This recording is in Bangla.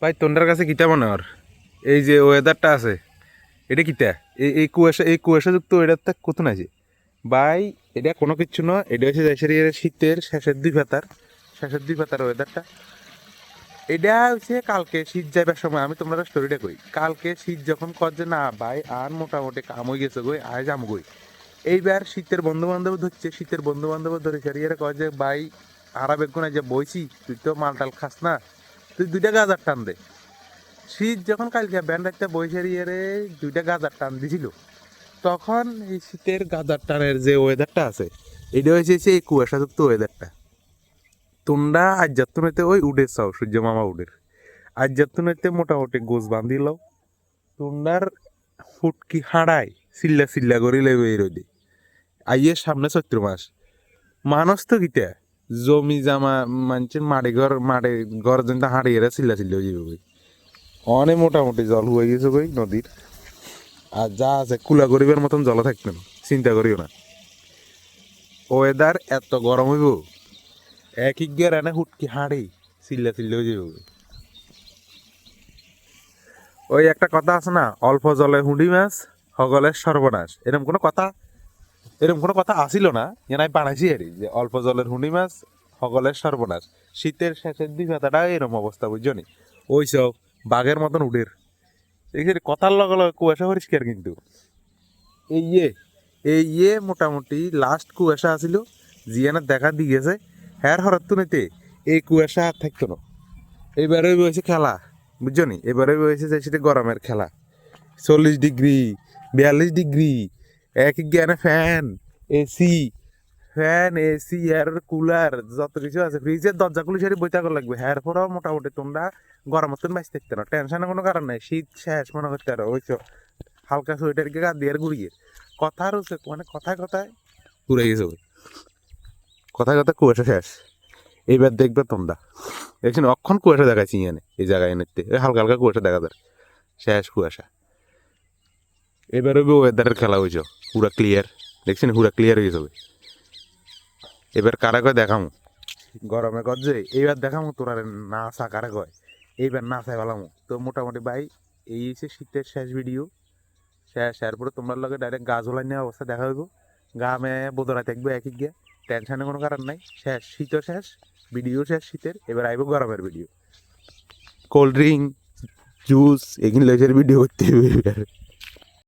ভাই তোর কাছে কিতা মনে হর এই যে ওয়েদারটা আছে এটা কিতা এই কুয়াশা যুক্ত ওয়েদারটা কত আছে ভাই। এটা কোনো কিচ্ছু নয়, এটা হচ্ছে দেশের শীতের শেষের দুই পাতার ওয়েদারটা। এটা হচ্ছে কালকে শীত যাইবার সময় আমি তোমরা স্টোরিটা কই, কালকে শীত যখন কর যে না ভাই আর মোটামুটি কাম হয়ে গেছে গই আয় যাম গই। এইবার শীতের বন্ধু বান্ধব ধরছে, শীতের বন্ধু বান্ধব ধরে সারিয়ে কয় যে ভাই আরা বেগুন যে বইছি তুই তো মালটাল খাস না, তুই দুইটা গাজার টান দে। শীত যখন কালকে ব্যান্ড একটা বই সারিয়ে দুইটা গাজার টান দিছিল, তখন এই শীতের গাজার টানের যে ওয়েদারটা আছে এটা হয়েছে এই কুয়াশাযুক্ত ওয়েদারটা। তোমরা আজ যাত্তনাতে ওই উডের চাও সূর্য মামা উডের আজ যাত্তনাতে মোটামুটি গোছ বান্ধি লও। তোমরার ফুটকি হাঁড়ায় চিল্লা চিল্লা করি লাগবে এই রোদে। আইয়ের সামনে চৈত্র মাস, মানুষ তো কিতা জমি জামা মানছেন মাড়ে ঘর যেন হাঁড়িয়ে চিল্লা চিল্লা হয়ে যাবে। অনেক মোটামুটি জল হয়ে গেছে কই নদীর, আর যা আছে কুলা গরিবের মতন জল থাকতেন, চিন্তা করিও না। ওয়েদার এত গরম হইব এক গিয়ার এনে হুটকি হাঁড়ি চিল্লা চিল্লা হয়ে যাবে। ওই একটা কথা আছে না, অল্প জলে হুঁডি মাছ সকলের সর্বনাশ, এরকম কোনো কথা আসিল না, আমি বানাইছি আর যে অল্প জলের হুঁডি মাছ সকলের সর্বনাশ। শীতের শেষের দিক কথাটা এরকম অবস্থা বুঝছো নি, ওই সব বাঘের মতন উডের এই যে কথার লগে লগে কুয়াশা পরিষ্কার কিন্তু এই মোটামুটি লাস্ট কুয়াশা আসিল জিয়ানের দেখা দিয়ে গেছে। হ্যার হরত তো নিতে এই কুয়াশা আর থাকতো না। এবারে বয়েছে খেলা বুঝছো নি, এবারে বয়েছে যে সেটা গরমের খেলা, 40 ডিগ্রি 42 ডিগ্রি এক জ্ঞানে ফ্যান এসি এয়ার কুলার যত কিছু আছে ফ্রিজের দরজা খুলে সারি বইতে লাগবে। হ্যার পরেও মোটামুটি তোমরা গরমের তো বাইসে থাকতে না, টেনশনের কোনো কারণ নাই, শীত শেষ মনে করতে পারো ওই হালকা সোয়েটারকে গা দিয়ে ঘুরিয়ে কথা রয়েছে মানে কথায় কথায় ঘুরে গেছে ওই কথায় কথায় কুয়াশা শেষ। এইবার দেখবে তোমরা দেখছেন অক্ষণ কুয়াশা দেখাচ্ছি এনে এই জায়গায় এনেতে হালকা হালকা কুয়াশা দেখা যায়, শেষ কুয়াশা। এবারে ওয়েদারের খেলা হয়েছে পুরা ক্লিয়ার, দেখছেন পুরা ক্লিয়ার হয়ে যাবে। এবার কারা কয় দেখামো গরমে কর যে এইবার দেখামো তোরা নাচা কারা কয় এইবার নাচাই ভালামো তো মোটামুটি ভাই। এই হচ্ছে শীতের শেষ ভিডিও, শেষ এরপরে তোমার লগে ডাইরেক্ট গা জ্বলাই নেওয়া অবস্থা দেখা হইব, গা মে বোধরা থাকবে এক গিয়া, টেনশনের কোনো কারণ নাই। শেষ শীতও শেষ, ভিডিও শেষ শীতের, এবার আইব গরমের ভিডিও, কোল্ড ড্রিঙ্ক জুস এগুলো ভিডিও করতে হবে।